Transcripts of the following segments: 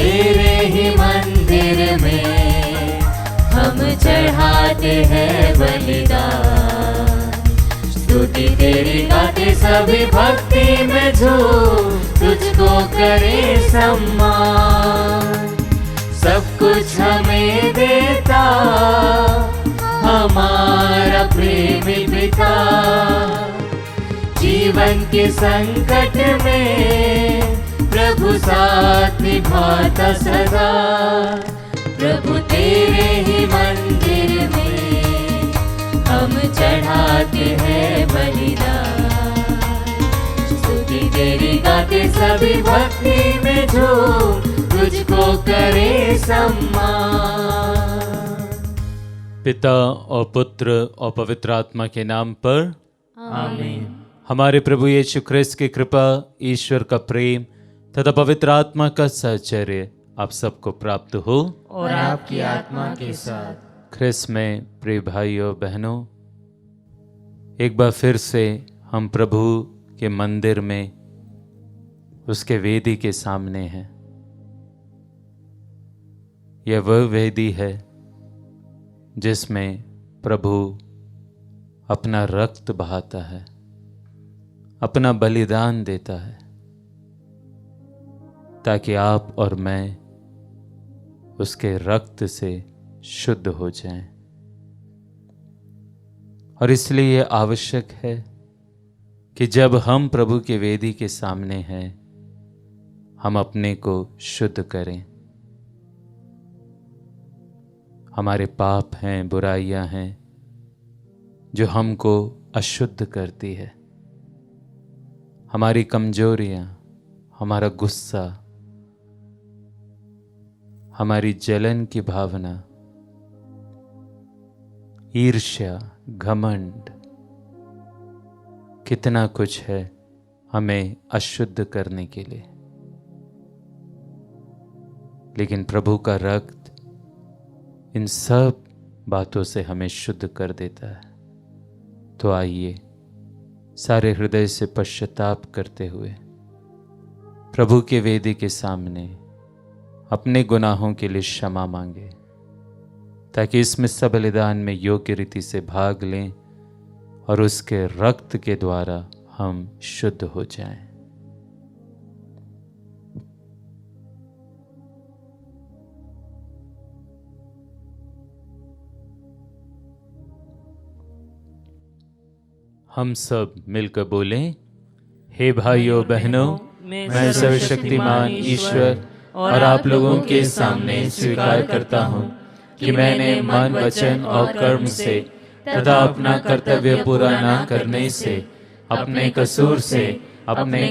तेरे ही मंदिर में हम चढ़ाते हैं बलिदान। स्तुति तेरी गाते सभी भक्ति में झूम, तुझको करे सम्मान। सब कुछ हमें देता हमारा प्रेमी पिता, जीवन के संकट में प्रभु साथ निभाता सदा। प्रभु तेरे ही मंदिर में हम चढ़ाते हैं बलिदान। स्तुति तेरी गाते सभी भक्ति में झूम, तुझको करे सम्मान। पिता और पुत्र और पवित्र आत्मा के नाम पर आमीन। हमारे प्रभु यीशु ख्रिस्त की कृपा, ईश्वर का प्रेम तथा पवित्र आत्मा का सहचर्य आप सबको प्राप्त हो और आपकी आत्मा के साथ। ख्रिस्त में प्रिय भाइयों बहनों, एक बार फिर से हम प्रभु के मंदिर में उसके वेदी के सामने हैं। यह वह वेदी है जिसमें प्रभु अपना रक्त बहाता है, अपना बलिदान देता है, ताकि आप और मैं उसके रक्त से शुद्ध हो जाएं। और इसलिए यह आवश्यक है कि जब हम प्रभु के वेदी के सामने हैं, हम अपने को शुद्ध करें। हमारे पाप हैं, बुराइयां हैं जो हमको अशुद्ध करती है। हमारी कमजोरियां, हमारा गुस्सा, हमारी जलन की भावना, ईर्ष्या, घमंड, कितना कुछ है हमें अशुद्ध करने के लिए। लेकिन प्रभु का रक्त इन सब बातों से हमें शुद्ध कर देता है। तो आइए सारे हृदय से पश्चाताप करते हुए प्रभु के वेदी के सामने अपने गुनाहों के लिए क्षमा मांगे, ताकि इस मिस्सा बलिदान में योग्य रीति से भाग लें और उसके रक्त के द्वारा हम शुद्ध हो जाएं। हम सब मिलकर बोलें, हे भाइयों बहनों, मैं सर्वशक्तिमान ईश्वर और आप लोगों के सामने स्वीकार करता हूँ कि मैंने मन, वचन और कर्म से तथा अपना कर्तव्य पूरा न करने से अपने कसूर से अपने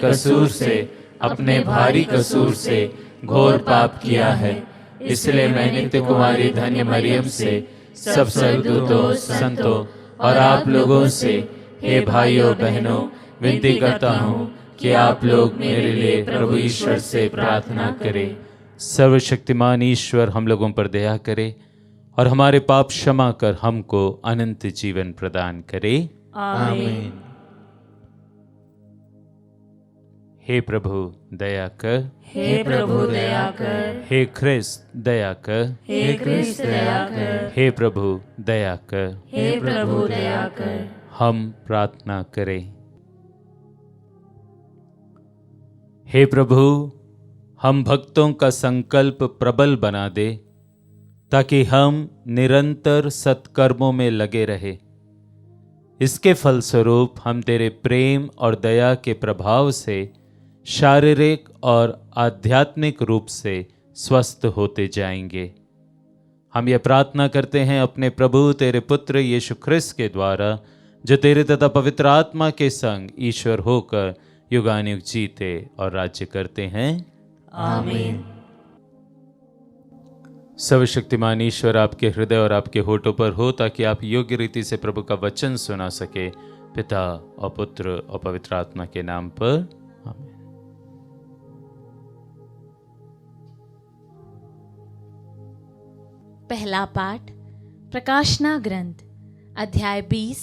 भारी कसूर से घोर पाप किया है। इसलिए मैं नित्य कुमारी धन्य मरियम से, सब स्वर्गदूतों, संतों और आप लोगों से, हे भाइयों बहनों, विनती करता हूँ कि आप लोग मेरे लिए प्रभु ईश्वर से प्रार्थना करें। सर्वशक्तिमान ईश्वर हम लोगों पर दया करे और हमारे पाप क्षमा कर हमको अनंत जीवन प्रदान करे। आमीन। हे प्रभु दया कर, हे प्रभु दया कर, हे ख्रिस्त दया कर, हे ख्रिस्त दया कर, हे प्रभु दया कर। हे प्रभु दया कर। हम प्रार्थना करें। हे प्रभु, हम भक्तों का संकल्प प्रबल बना दे, ताकि हम निरंतर सत्कर्मों में लगे रहे। इसके फलस्वरूप हम तेरे प्रेम और दया के प्रभाव से शारीरिक और आध्यात्मिक रूप से स्वस्थ होते जाएंगे। हम यह प्रार्थना करते हैं अपने प्रभु तेरे पुत्र यीशु ख्रिस्त के द्वारा, जो तेरे तथा पवित्र आत्मा के संग ईश्वर होकर युगानुयुग जीते और राज्य करते हैं। आमीन। सर्वशक्तिमान ईश्वर आपके हृदय और आपके होठों पर हो, ताकि आप योग्य रीति से प्रभु का वचन सुना सके। पिता और पुत्र और पवित्र आत्मा के नाम पर आमीन। पहला पाठ प्रकाशना ग्रंथ अध्याय 20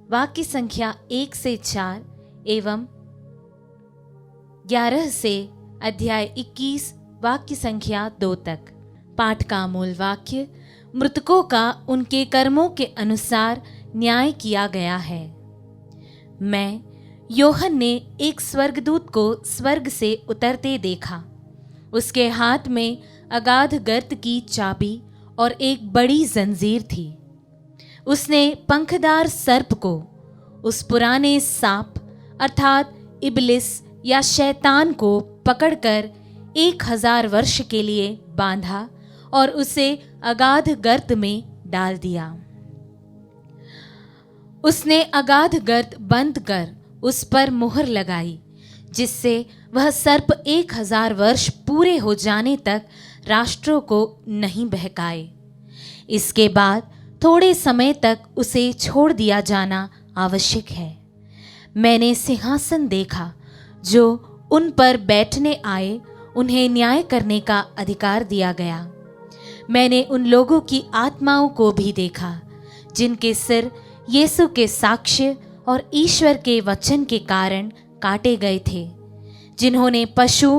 वाक्य संख्या 1 से 4 एवं 11 से अध्याय 21 वाक्य संख्या 2 तक। पाठ का मूल वाक्य, मृतकों का उनके कर्मों के अनुसार न्याय किया गया है। मैं योहन ने एक स्वर्गदूत को स्वर्ग से उतरते देखा। उसके हाथ में अगाध गर्त की चाबी और एक बड़ी जंजीर थी। उसने पंखदार सर्प को, उस पुराने सांप अर्थात इब्लिस या शैतान को पकड़कर 1000 वर्ष के लिए बांधा और उसे अगाध गर्त में डाल दिया। उसने अगाध गर्त बंद कर उस पर मुहर लगाई, जिससे वह सर्प 1000 वर्ष पूरे हो जाने तक राष्ट्रों को नहीं बहकाए। इसके बाद थोड़े समय तक उसे छोड़ दिया जाना आवश्यक है। मैंने सिंहासन देखा, जो उन पर बैठने आए उन्हें न्याय करने का अधिकार दिया गया। मैंने उन लोगों की आत्माओं को भी देखा, जिनके सिर यीशु के साक्ष्य और ईश्वर के वचन के कारण काटे गए थे, जिन्होंने पशु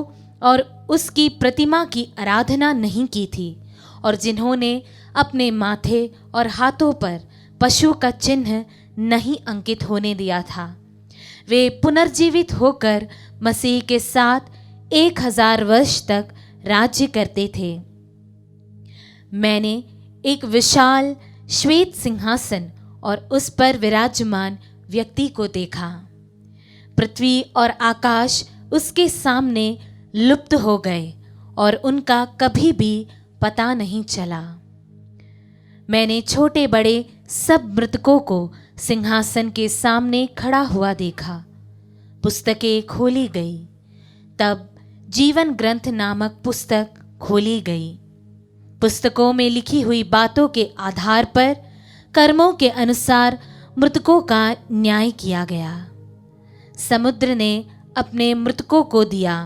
और उसकी प्रतिमा की आराधना नहीं की थी और जिन्होंने अपने माथे और हाथों पर पशु का चिन्ह नहीं अंकित होने दिया था। वे पुनर्जीवित होकर मसीह के साथ 1000 वर्ष तक राज्य करते थे। मैंने एक विशाल श्वेत सिंहासन और उस पर विराजमान व्यक्ति को देखा। पृथ्वी और आकाश उसके सामने लुप्त हो गए और उनका कभी भी पता नहीं चला। मैंने छोटे बड़े सब मृतकों को सिंहासन के सामने खड़ा हुआ देखा। पुस्तकें खोली गई। तब जीवन ग्रंथ नामक पुस्तक खोली गई। पुस्तकों में लिखी हुई बातों के आधार पर कर्मों के अनुसार मृतकों का न्याय किया गया। समुद्र ने अपने मृतकों को दिया,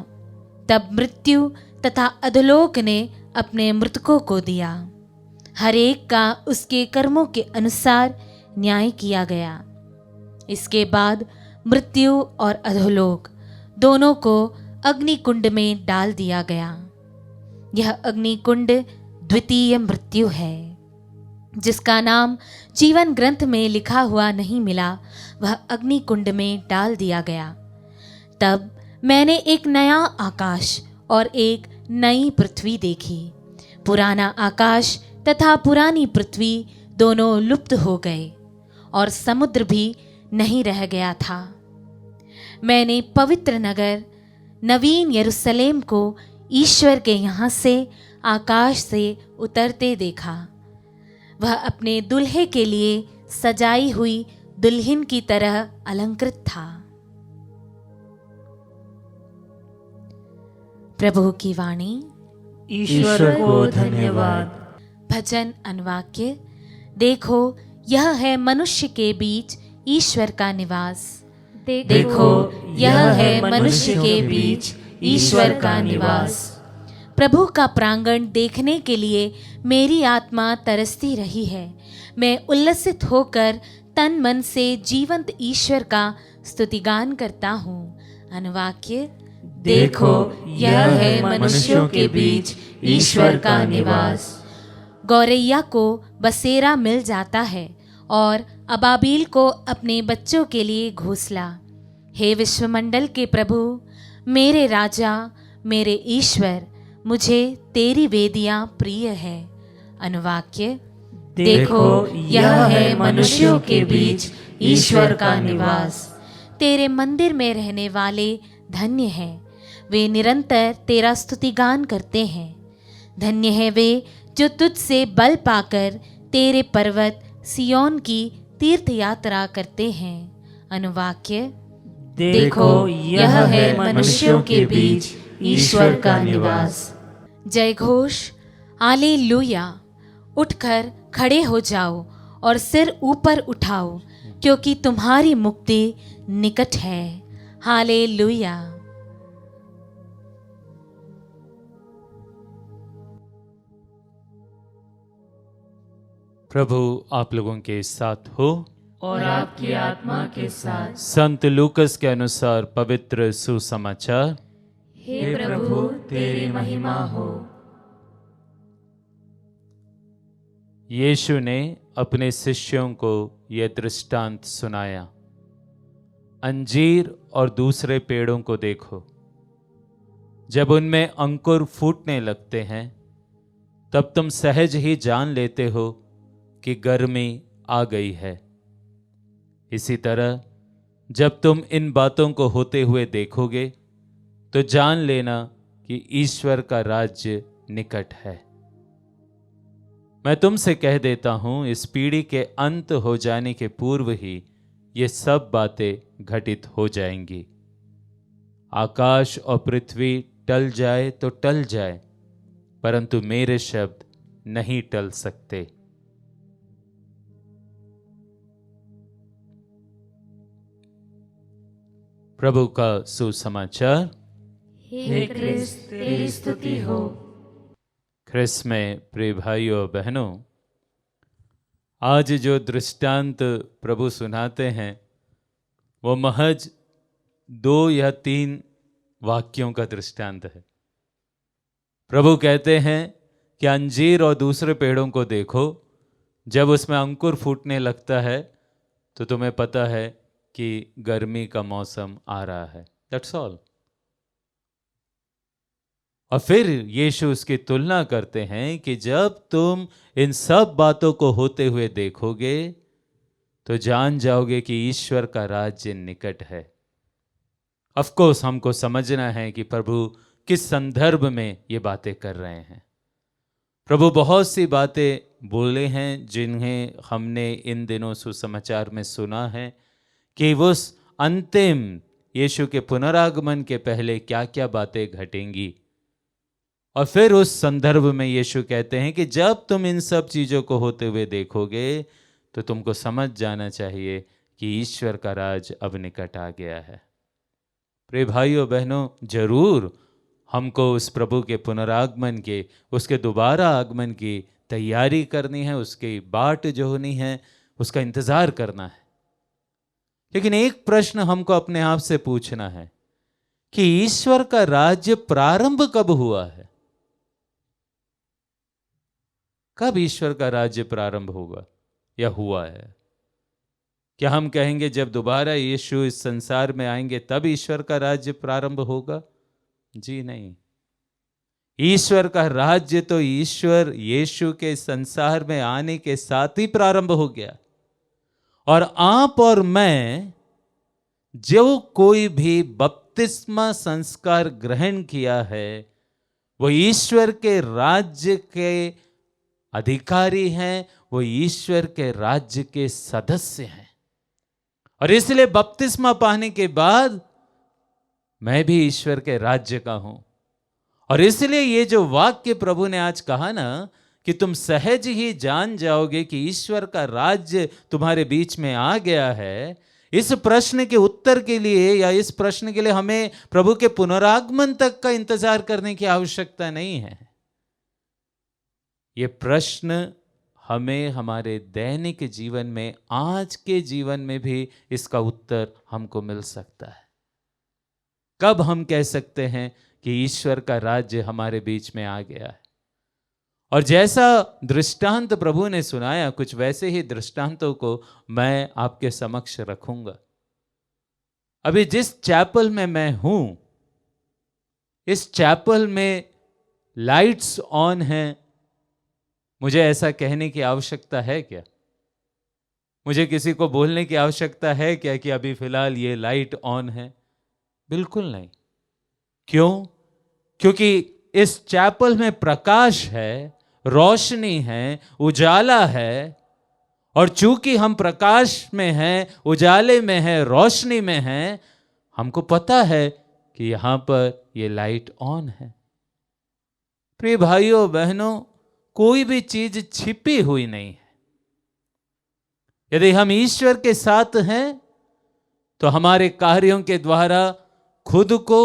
तब मृत्यु तथा अधोलोक ने अपने मृतकों को दिया। हर एक का उसके कर्मों के अनुसार न्याय किया गया। इसके बाद मृत्यु और अधोलोक दोनों को अग्निकुंड में डाल दिया गया। यह अग्निकुंड द्वितीय मृत्यु है। जिसका नाम जीवन ग्रंथ में लिखा हुआ नहीं मिला, वह अग्निकुंड में डाल दिया गया। तब मैंने एक नया आकाश और एक नई पृथ्वी देखी। पुराना आकाश तथा पुरानी पृथ्वी दोनों लुप्त हो गए और समुद्र भी नहीं रह गया था। मैंने पवित्र नगर नवीन यरूशलेम को ईश्वर के यहाँ से आकाश से उतरते देखा। वह अपने दुल्हे के लिए सजाई हुई दुल्हन की तरह अलंकृत था। प्रभु की वाणी। ईश्वर को धन्यवाद। भजन अनुवाक्य। देखो, यह है मनुष्य के बीच ईश्वर का निवास। देखो, यह है मनुष्य के बीच ईश्वर का निवास। प्रभु का प्रांगण देखने के लिए मेरी आत्मा तरसती रही है। मैं उल्लसित होकर तन मन से जीवंत ईश्वर का स्तुतिगान करता हूँ। अनुवाक्य। देखो, यह है मनुष्यों के बीच ईश्वर का निवास। गौरैया को बसेरा मिल जाता है और अबाबील को अपने बच्चों के लिए घोंसला। हे विश्वमंडल के प्रभु, मेरे राजा, मेरे ईश्वर, मुझे तेरी वेदियां प्रिय है। अनुवाक्य। देखो, यह है मनुष्यों के बीच ईश्वर का निवास। तेरे मंदिर में रहने वाले धन्य हैं, वे निरंतर तेरा स्तुतिगान करते हैं। धन्य है वे जो तुझसे बल पाकर तेरे पर्वत सियोन की तीर्थ यात्रा करते हैं। अनुवाक्य। देखो, यह है मनुष्यों के बीच ईश्वर का निवास। जय घोष। हालेलुया। उठकर खड़े हो जाओ और सिर ऊपर उठाओ, क्योंकि तुम्हारी मुक्ति निकट है। हालेलुया। प्रभु आप लोगों के साथ हो और आपकी आत्मा के साथ। संत लूकस के अनुसार पवित्र सुसमाचार। हे प्रभु, तेरी महिमा हो। यीशु ने अपने शिष्यों को यह दृष्टांत सुनाया, अंजीर और दूसरे पेड़ों को देखो, जब उनमें अंकुर फूटने लगते हैं तब तुम सहज ही जान लेते हो कि गर्मी आ गई है। इसी तरह जब तुम इन बातों को होते हुए देखोगे तो जान लेना कि ईश्वर का राज्य निकट है। मैं तुमसे कह देता हूं, इस पीढ़ी के अंत हो जाने के पूर्व ही ये सब बातें घटित हो जाएंगी। आकाश और पृथ्वी टल जाए तो टल जाए, परंतु मेरे शब्द नहीं टल सकते। प्रभु का सुसमाचार। हे क्रिस्त तेरी स्तुति हो। ख्रिस्त में प्रिय भाइयों और बहनों, आज जो दृष्टांत प्रभु सुनाते हैं वो महज 2 या 3 वाक्यों का दृष्टांत है। प्रभु कहते हैं कि अंजीर और दूसरे पेड़ों को देखो, जब उसमें अंकुर फूटने लगता है तो तुम्हें पता है कि गर्मी का मौसम आ रहा है। That's all. और फिर यीशु उसकी तुलना करते हैं कि जब तुम इन सब बातों को होते हुए देखोगे तो जान जाओगे कि ईश्वर का राज्य निकट है। ऑफ कोर्स हमको समझना है कि प्रभु किस संदर्भ में ये बातें कर रहे हैं। प्रभु बहुत सी बातें बोले हैं जिन्हें हमने इन दिनों सुसमाचार में सुना है कि उस अंतिम यीशु के पुनरागमन के पहले क्या क्या बातें घटेंगी। और फिर उस संदर्भ में यीशु कहते हैं कि जब तुम इन सब चीज़ों को होते हुए देखोगे तो तुमको समझ जाना चाहिए कि ईश्वर का राज अब निकट आ गया है। प्रिय भाइयों बहनों, जरूर हमको उस प्रभु के पुनरागमन के, उसके दोबारा आगमन की तैयारी करनी है, उसकी बाट जो होनी है उसका इंतजार करना है। लेकिन एक प्रश्न हमको अपने आप से पूछना है कि ईश्वर का राज्य प्रारंभ कब हुआ है? कब ईश्वर का राज्य प्रारंभ होगा या हुआ है? क्या हम कहेंगे जब दोबारा यीशु इस संसार में आएंगे तब ईश्वर का राज्य प्रारंभ होगा? जी नहीं। ईश्वर का राज्य तो ईश्वर यीशु के संसार में आने के साथ ही प्रारंभ हो गया। और आप और मैं, जो कोई भी बपतिस्मा संस्कार ग्रहण किया है, वो ईश्वर के राज्य के अधिकारी हैं, वो ईश्वर के राज्य के सदस्य हैं। और इसलिए बपतिस्मा पाने के बाद मैं भी ईश्वर के राज्य का हूं। और इसलिए ये जो वाक्य प्रभु ने आज कहा ना कि तुम सहज ही जान जाओगे कि ईश्वर का राज्य तुम्हारे बीच में आ गया है, इस प्रश्न के उत्तर के लिए या इस प्रश्न के लिए हमें प्रभु के पुनरागमन तक का इंतजार करने की आवश्यकता नहीं है। ये प्रश्न हमें हमारे दैनिक जीवन में, आज के जीवन में भी इसका उत्तर हमको मिल सकता है। कब हम कह सकते हैं कि ईश्वर का राज्य हमारे बीच में आ गया है? और जैसा दृष्टांत प्रभु ने सुनाया, कुछ वैसे ही दृष्टांतों को मैं आपके समक्ष रखूंगा। अभी जिस चैपल में मैं हूं, इस चैपल में लाइट्स ऑन हैं। मुझे ऐसा कहने की आवश्यकता है क्या? मुझे किसी को बोलने की आवश्यकता है क्या कि अभी फिलहाल ये लाइट ऑन है? बिल्कुल नहीं। क्यों? क्योंकि इस चैपल में प्रकाश है, रोशनी है, उजाला है। और चूंकि हम प्रकाश में हैं, उजाले में हैं, रोशनी में हैं, हमको पता है कि यहां पर ये लाइट ऑन है। प्रिय भाइयों बहनों, कोई भी चीज छिपी हुई नहीं है। यदि हम ईश्वर के साथ हैं तो हमारे कार्यों के द्वारा खुद को,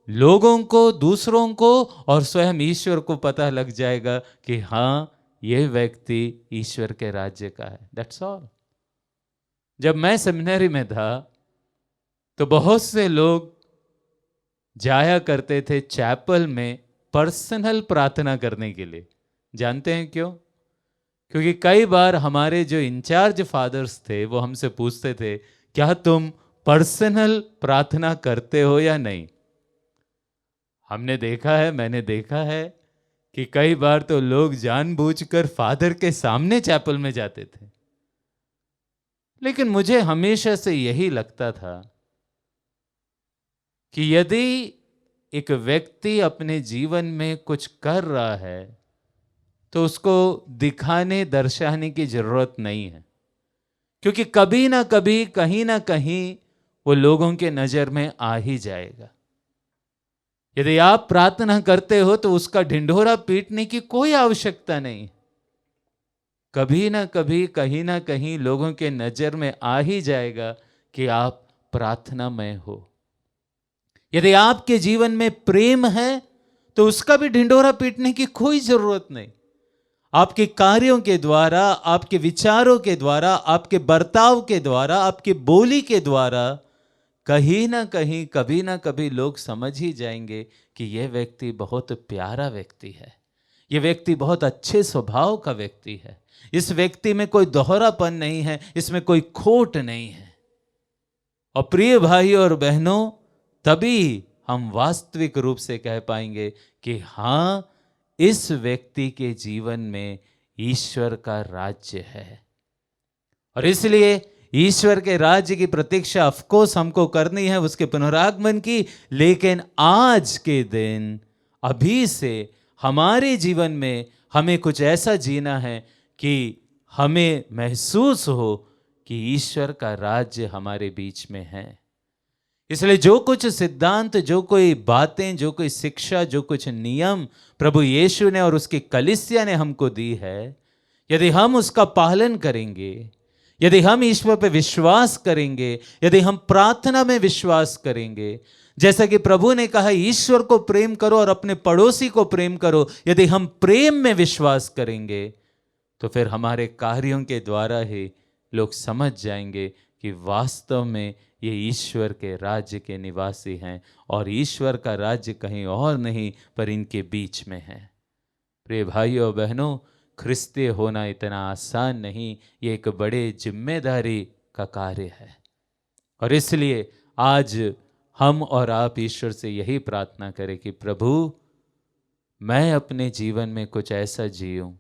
लोगों को, दूसरों को और स्वयं ईश्वर को पता लग जाएगा कि हां, यह व्यक्ति ईश्वर के राज्य का है। That's all. जब मैं सेमिनरी में था तो बहुत से लोग जाया करते थे चैपल में पर्सनल प्रार्थना करने के लिए। जानते हैं क्यों? क्योंकि कई बार हमारे जो इंचार्ज फादर्स थे वो हमसे पूछते थे, क्या तुम पर्सनल प्रार्थना करते हो या नहीं? हमने देखा है, मैंने देखा है कि कई बार तो लोग जानबूझकर फादर के सामने चैपल में जाते थे। लेकिन मुझे हमेशा से यही लगता था कि यदि एक व्यक्ति अपने जीवन में कुछ कर रहा है तो उसको दिखाने दर्शाने की जरूरत नहीं है, क्योंकि कभी ना कभी कहीं ना कहीं वो लोगों के नजर में आ ही जाएगा। यदि आप प्रार्थना करते हो तो उसका ढिंढोरा पीटने की कोई आवश्यकता नहीं। कभी ना कभी कहीं ना कहीं लोगों के नजर में आ ही जाएगा कि आप प्रार्थनामय हो। यदि आपके जीवन में प्रेम है तो उसका भी ढिंढोरा पीटने की कोई जरूरत नहीं। आपके कार्यों के द्वारा, आपके विचारों के द्वारा, आपके बर्ताव के द्वारा, आपकी बोली के द्वारा कहीं ना कहीं कभी ना कभी लोग समझ ही जाएंगे कि यह व्यक्ति बहुत प्यारा व्यक्ति है, यह व्यक्ति बहुत अच्छे स्वभाव का व्यक्ति है, इस व्यक्ति में कोई दोहरापन नहीं है, इसमें कोई खोट नहीं है। और प्रिय भाइयों और बहनों, तभी हम वास्तविक रूप से कह पाएंगे कि हाँ, इस व्यक्ति के जीवन में ईश्वर का राज्य है। और इसलिए ईश्वर के राज्य की प्रतीक्षा ऑफ कोर्स हमको करनी है, उसके पुनरागमन की। लेकिन आज के दिन, अभी से हमारे जीवन में हमें कुछ ऐसा जीना है कि हमें महसूस हो कि ईश्वर का राज्य हमारे बीच में है। इसलिए जो कुछ सिद्धांत, जो कोई बातें, जो कोई शिक्षा, जो कुछ नियम प्रभु यीशु ने और उसकी कलीसिया ने हमको दी है, यदि हम उसका पालन करेंगे, यदि हम ईश्वर पर विश्वास करेंगे, यदि हम प्रार्थना में विश्वास करेंगे, जैसा कि प्रभु ने कहा ईश्वर को प्रेम करो और अपने पड़ोसी को प्रेम करो, यदि हम प्रेम में विश्वास करेंगे तो फिर हमारे कार्यों के द्वारा ही लोग समझ जाएंगे कि वास्तव में ये ईश्वर के राज्य के निवासी हैं और ईश्वर का राज्य कहीं और नहीं पर इनके बीच में है। प्रिय भाइयों बहनों, ख्रिस्तीय होना इतना आसान नहीं, ये एक बड़े जिम्मेदारी का कार्य है। और इसलिए आज हम और आप ईश्वर से यही प्रार्थना करें कि प्रभु, मैं अपने जीवन में कुछ ऐसा जीऊं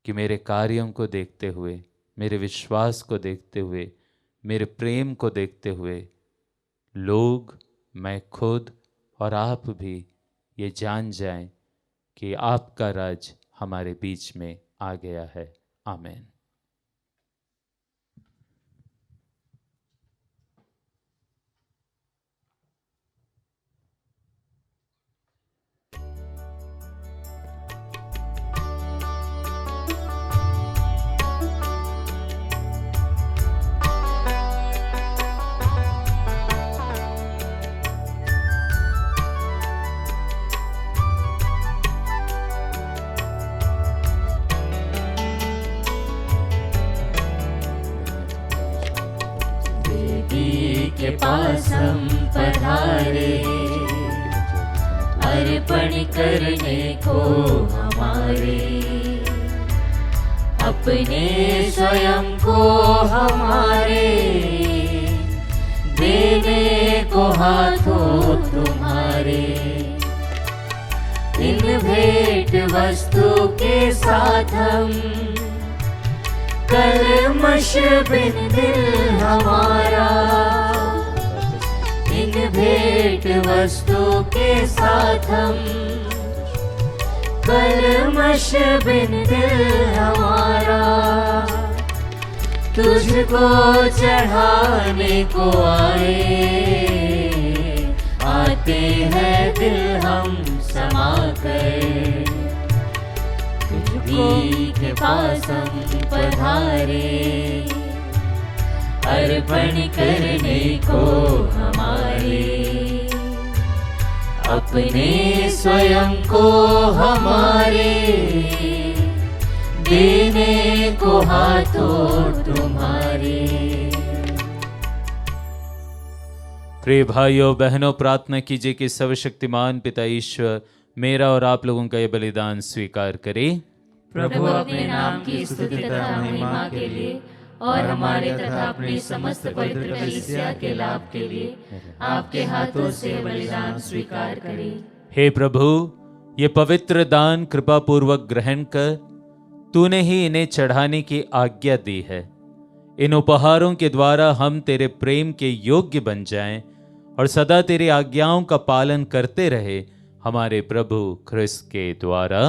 कि मेरे कार्यों को देखते हुए, मेरे विश्वास को देखते हुए, मेरे प्रेम को देखते हुए लोग, मैं खुद और आप भी ये जान जाएं कि आपका राज हमारे बीच में आ गया है। आमीन। के पास हम पधारे, अर्पण करने को हमारे, अपने स्वयं को हमारे देने को हाथों तुम्हारे। इन भेंट वस्तु के साथ हम कलमश बिन दिल हमारा, इन भेंट वस्तु के साथ हम कलमश बिन दिल हमारा, तुझको चढ़ाने को आते हैं दिल हम समा कर, के पास हम पधारे, अर्पण करने को हमारे, अपने स्वयं को हमारे देने को हाथों तुम्हारे। प्रिय भाइयों बहनों, प्रार्थना कीजिए कि सर्वशक्तिमान पिता ईश्वर मेरा और आप लोगों का ये बलिदान स्वीकार करे। प्रभु अपने नाम की स्तुति तथा महिमा के लिए और हमारे तथा अपने समस्त पवित्र कलीसिया के लाभ के लिए आपके हाथों से बलिदान स्वीकार करे। हे प्रभु, ये पवित्र दान कृपा पूर्वक ग्रहण कर तूने ही इन्हें चढ़ाने की आज्ञा दी है। इन उपहारों के द्वारा हम तेरे प्रेम के योग्य बन जाएं और सदा तेरी आज्ञाओं का पालन करते रहे, हमारे प्रभु ख्रिस्त के द्वारा।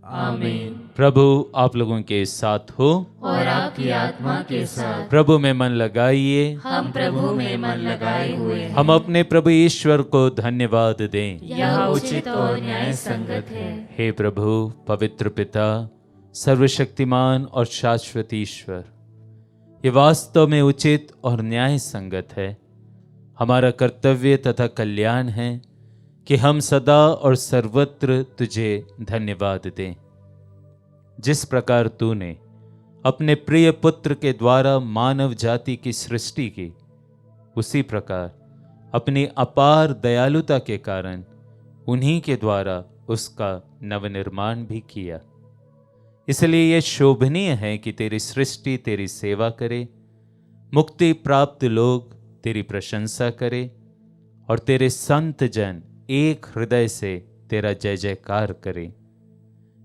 आमीन। प्रभु आप लोगों के साथ हो और आपकी आत्मा के साथ। प्रभु में मन लगाइए। हम प्रभु में मन लगाए हुए हैं। हम अपने प्रभु ईश्वर को धन्यवाद दें। यह उचित और न्याय संगत है। हे प्रभु, पवित्र पिता, सर्वशक्तिमान और शाश्वत ईश्वर, ये वास्तव में उचित और न्याय संगत है। हमारा कर्तव्य तथा कल्याण है कि हम सदा और सर्वत्र तुझे धन्यवाद दें। जिस प्रकार तूने अपने प्रिय पुत्र के द्वारा मानव जाति की सृष्टि की, उसी प्रकार अपनी अपार दयालुता के कारण उन्हीं के द्वारा उसका नवनिर्माण भी किया। इसलिए यह शोभनीय है कि तेरी सृष्टि तेरी सेवा करे, मुक्ति प्राप्त लोग तेरी प्रशंसा करे और तेरे संत जन एक हृदय से तेरा जय जयकार करें।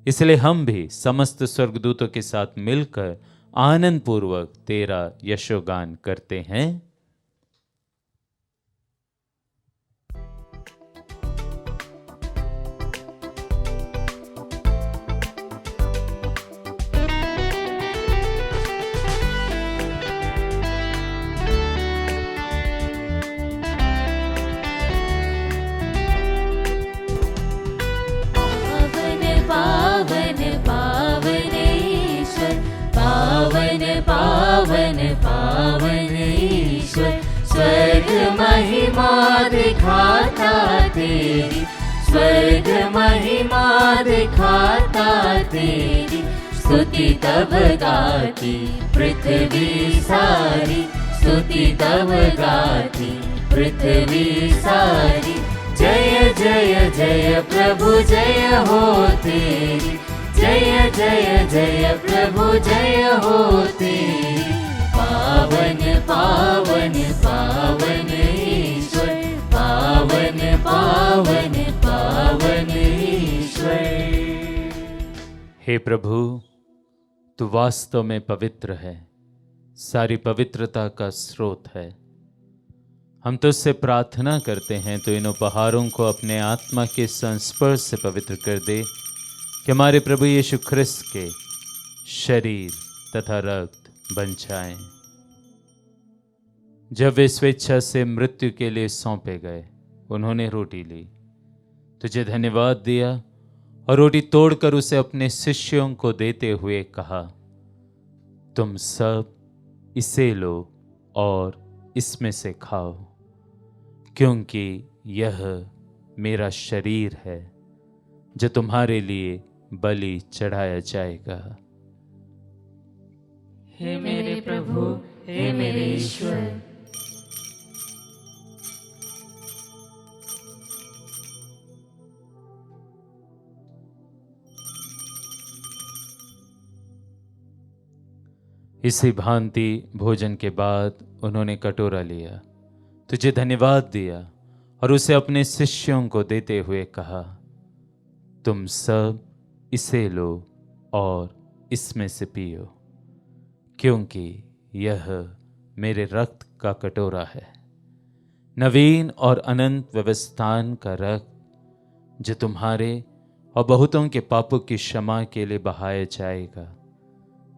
इसलिए हम भी समस्त स्वर्गदूतों के साथ मिलकर आनंद पूर्वक तेरा यशोगान करते हैं। पावन पावन ईश्वर, स्वर्ग महिमा दिखाता तेरी, स्वर्ग महिमा दिखाता तेरी, स्तुति तब गाती पृथ्वी सारी, स्तुति तब गाती पृथ्वी सारी। जय जय जय प्रभु जय हो तेरी, जय जय जय प्रभु जय हो तेरी। पावन पावन पावन ईश्वर, पावन पावन पावन ईश्वर। हे प्रभु, तू वास्तव में पवित्र है, सारी पवित्रता का स्रोत है। हम तुझसे प्रार्थना करते हैं तो इन उपहारों को अपने आत्मा के संस्पर्श से पवित्र कर दे कि हमारे प्रभु यीशु ख्रिस्त के शरीर तथा रक्त बन जाएं। जब वे स्वेच्छा से मृत्यु के लिए सौंपे गए, उन्होंने रोटी ली, तुझे धन्यवाद दिया और रोटी तोड़कर उसे अपने शिष्यों को देते हुए कहा, तुम सब इसे लो और इसमें से खाओ, क्योंकि यह मेरा शरीर है जो तुम्हारे लिए बलि चढ़ाया जाएगा। हे मेरे प्रभु, हे मेरे ईश्वर। इसी भांति भोजन के बाद उन्होंने कटोरा लिया, तुझे धन्यवाद दिया और उसे अपने शिष्यों को देते हुए कहा, तुम सब इसे लो और इसमें से पियो, क्योंकि यह मेरे रक्त का कटोरा है, नवीन और अनंत व्यवस्थान का रक्त, जो तुम्हारे और बहुतों के पापों की क्षमा के लिए बहाया जाएगा।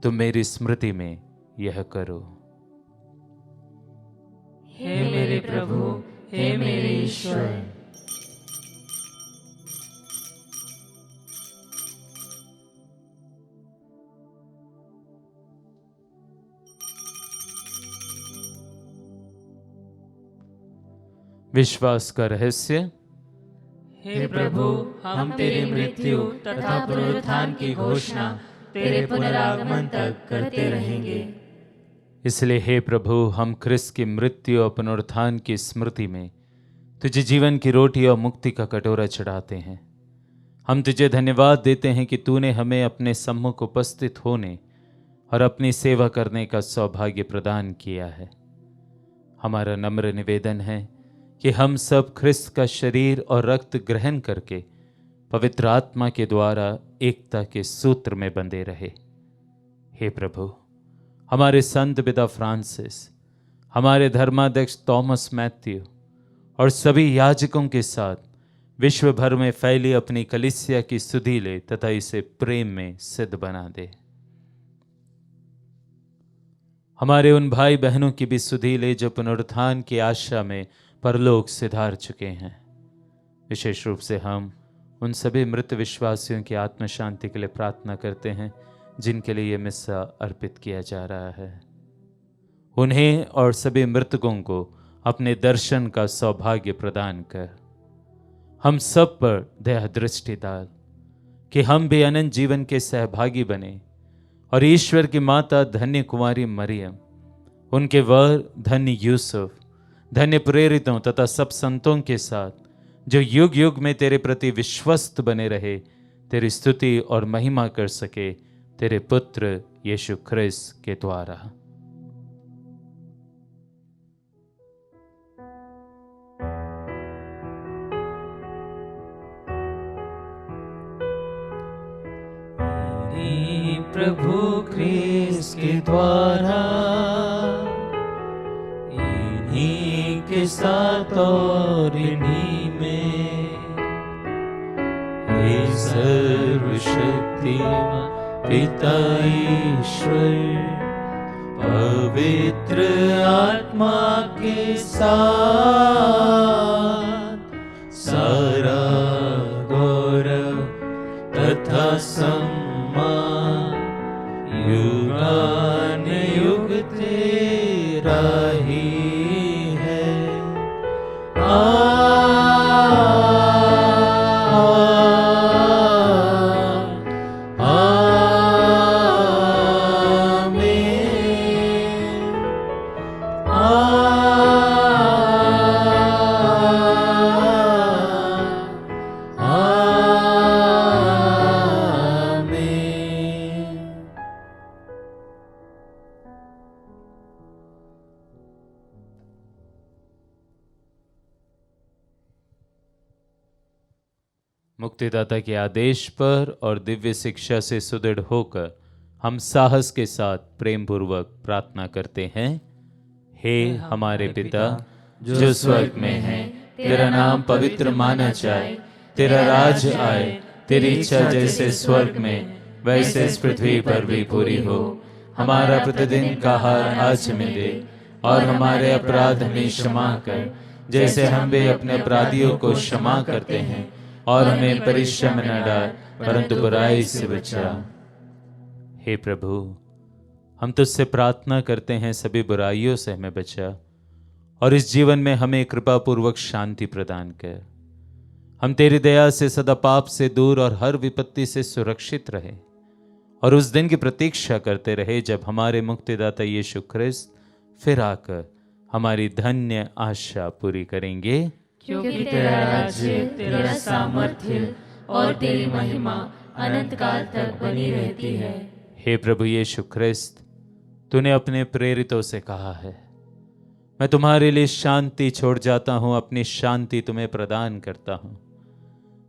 तुम मेरी स्मृति में यह करो। हे मेरे प्रभु, हे मेरे ईश्वर। विश्वास का रहस्य। हे प्रभु, हम तेरी मृत्यु तथा पुनरुत्थान की घोषणा तेरे पुनरागमन तक करते रहेंगे। इसलिए हे प्रभु, हम ख्रिस्त की मृत्यु और पुनरुत्थान की स्मृति में तुझे जीवन की रोटी और मुक्ति का कटोरा चढ़ाते हैं। हम तुझे धन्यवाद देते हैं कि तूने हमें अपने सम्मुख उपस्थित होने और अपनी सेवा करने का सौभाग्य प्रदान किया है। हमारा नम्र निवेदन है कि हम सब ख्रिस्त का शरीर और रक्त ग्रहण करके पवित्र आत्मा के द्वारा एकता के सूत्र में बंधे रहे। हे प्रभु, हमारे संत पिता फ्रांसिस, हमारे धर्माध्यक्ष थॉमस मैथ्यू और सभी याजकों के साथ विश्व भर में फैली अपनी कलीसिया की सुधि ले तथा इसे प्रेम में सिद्ध बना दे। हमारे उन भाई बहनों की भी सुधि ले जो पुनरुत्थान की आशा में परलोक सिधार चुके हैं। विशेष रूप से हम उन सभी मृत विश्वासियों की आत्म शांति के लिए प्रार्थना करते हैं जिनके लिए यह मिस्सा अर्पित किया जा रहा है। उन्हें और सभी मृतकों को अपने दर्शन का सौभाग्य प्रदान कर। हम सब पर दया दृष्टि डाल कि हम भी अनंत जीवन के सहभागी बने और ईश्वर की माता धन्य कुमारी मरियम, उनके वर धन्य यूसुफ, धन्य प्रेरितों तथा सब संतों के साथ जो युग युग में तेरे प्रति विश्वस्त बने रहे, तेरी स्तुति और महिमा कर सके तेरे पुत्र यीशु ख्रिस्त के द्वारा। प्रभु ख्रिस्त के द्वारा, इन्हीं के साथ और इन्हीं में, हे सर्वशक्तिमान पिता ईश्वर, पवित्र आत्मा के साथ सारा गौरव तथा सम्मान युगान युग तेरा ही है। मुक्तिदाता के आदेश पर और दिव्य शिक्षा से सुदृढ़ होकर हम साहस के साथ प्रेम पूर्वक प्रार्थना करते हैं। हे हमारे पिता जो स्वर्ग में है, तेरा नाम पवित्र माना जाए, तेरा राज आए, तेरी इच्छा जैसे स्वर्ग में वैसे इस पृथ्वी पर भी पूरी हो। हमारा प्रतिदिन का आहार आज हमें दे और हमारे अपराध हमें क्षमा कर जैसे हम भी अपने अपराधियों को क्षमा करते हैं, और हमें परीक्षा में न डाल परंतु बुराई से बचा। हे प्रभु, हम तुझसे प्रार्थना करते हैं सभी बुराइयों से हमें बचा और इस जीवन में हमें कृपा पूर्वक शांति प्रदान कर। हम तेरी दया से सदा पाप से दूर और हर विपत्ति से सुरक्षित रहे और उस दिन की प्रतीक्षा करते रहे जब हमारे मुक्तिदाता यीशु ख्रिस्त फिर आकर हमारी धन्य आशा पूरी करेंगे। क्योंकि तेरा राज्य, तेरा सामर्थ्य और तेरी महिमा अनंत काल तक बनी रहती है। हे प्रभु यीशु ख्रिस्त, तूने अपने प्रेरितों से कहा है, मैं तुम्हारे लिए शांति छोड़ जाता हूं, अपनी शांति तुम्हें प्रदान करता हूं।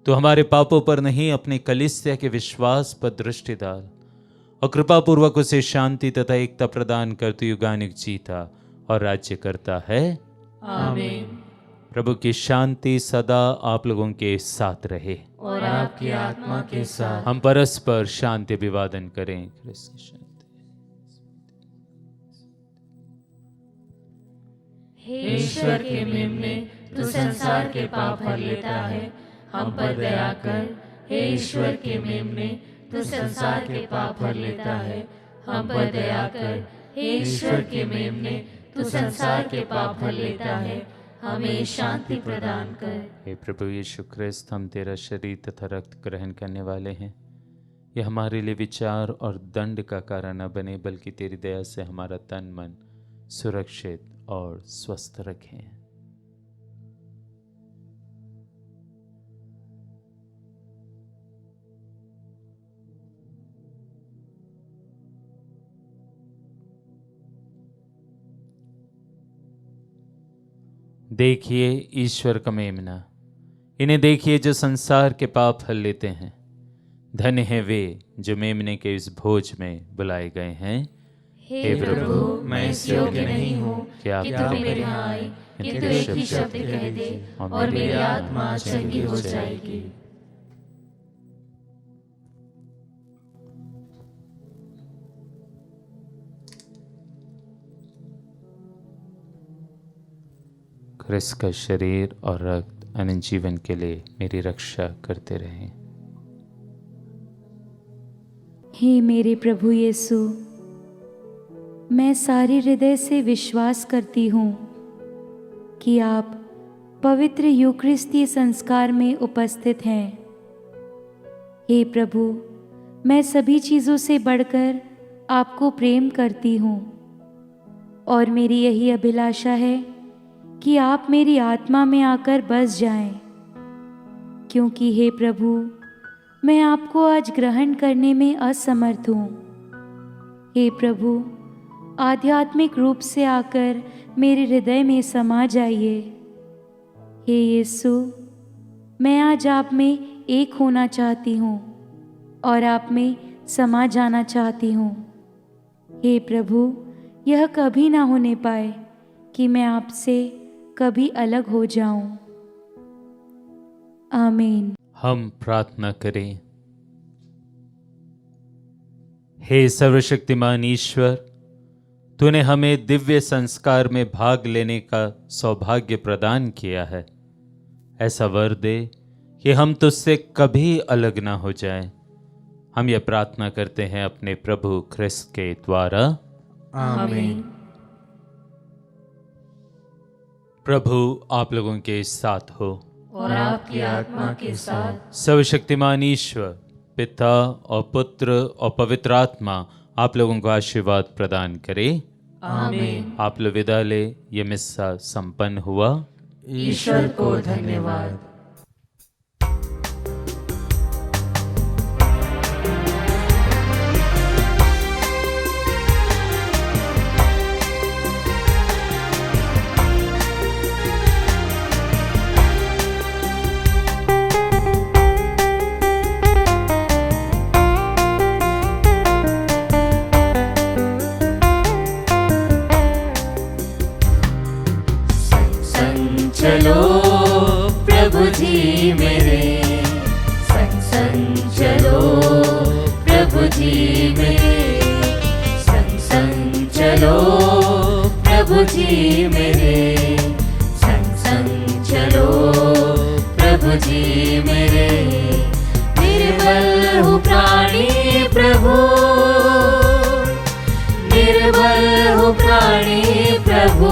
तू हमारे पापों पर नहीं, अपनी कलीसिया के विश्वास पर दृष्टि डाल और कृपा पूर्वक उसे शांति तथा एकता प्रदान कर तू युगानुग जीता और राज्य करता है। आमीन। प्रभु की शांति सदा आप लोगों के साथ रहे और आपकी आत्मा के साथ। हम परस्पर शांति अभिवादन करें। ख्रिस्त की शांति। हे ईश्वर के मेमने, तू संसार के पाप हर लेता है, हम पर दया कर। हे ईश्वर के मेमने, तू संसार के पाप हर लेता है, हम पर दया कर। हे ईश्वर के मेमने, तू संसार के पाप हर लेता है, हमें शांति प्रदान कर। हे प्रभु यीशु ख्रिस्त, हम तेरा शरीर तथा रक्त ग्रहण करने वाले हैं। ये हमारे लिए विचार और दंड का कारण न बने, बल्कि तेरी दया से हमारा तन मन सुरक्षित और स्वस्थ रखें। देखिए ईश्वर का मेमना, इन्हें देखिए जो संसार के पाप हल लेते हैं। धन्य है वे जो मेमने के इस भोज में बुलाए गए हैं। हे प्रभु, मैं इस योग्य नहीं हूँ कि तू मेरे यहाँ आए, किंतु एक ही शब्द कह दे और मेरी आत्मा चंगी हो जाएगी। ख्रिस्त का शरीर और रक्त अनंत जीवन के लिए मेरी रक्षा करते रहें। हे मेरे प्रभु यीशु, मैं सारे हृदय से विश्वास करती हूँ कि आप पवित्र यूकरिस्तीय संस्कार में उपस्थित हैं। हे प्रभु, मैं सभी चीज़ों से बढ़कर आपको प्रेम करती हूँ और मेरी यही अभिलाषा है कि आप मेरी आत्मा में आकर बस जाएं, क्योंकि हे प्रभु, मैं आपको आज ग्रहण करने में असमर्थ हूँ। हे प्रभु, आध्यात्मिक रूप से आकर मेरे हृदय में समा जाइए। हे यीशु, मैं आज आप में एक होना चाहती हूँ और आप में समा जाना चाहती हूँ। हे प्रभु, यह कभी ना होने पाए कि मैं आपसे कभी अलग हो जाऊं। आमीन। हम प्रार्थना करें। हे सर्वशक्तिमान ईश्वर, तूने हमें दिव्य संस्कार में भाग लेने का सौभाग्य प्रदान किया है। ऐसा वर दे कि हम तुझसे कभी अलग ना हो जाएं। हम यह प्रार्थना करते हैं अपने प्रभु ख्रिस्त के द्वारा। आमीन। प्रभु आप लोगों के साथ हो और आपकी आत्मा के साथ। सर्वशक्तिमान ईश्वर पिता और पुत्र और पवित्र आत्मा आप लोगों को आशीर्वाद प्रदान करे। आमीन। आप लोग विदा ले। ये मिस्सा संपन्न हुआ। ईश्वर को धन्यवाद। चलो प्रभु जी मेरे संग संग चलो, प्रभु जी मेरे संग संग चलो, प्रभु जी मेरे संग संग चलो, प्रभु जी मेरे। निर्बल हूँ प्राणी प्रभु, निर्बल हूँ प्राणी प्रभु,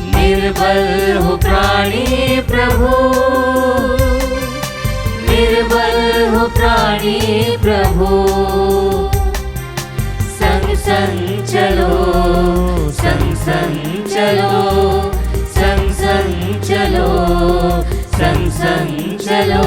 निर्बल हूँ प्राणी प्रभु, निर्बल हूँ प्राणी प्रभु। संग संग चलो, संग संग चलो, संग संग चलो, संग संग चलो,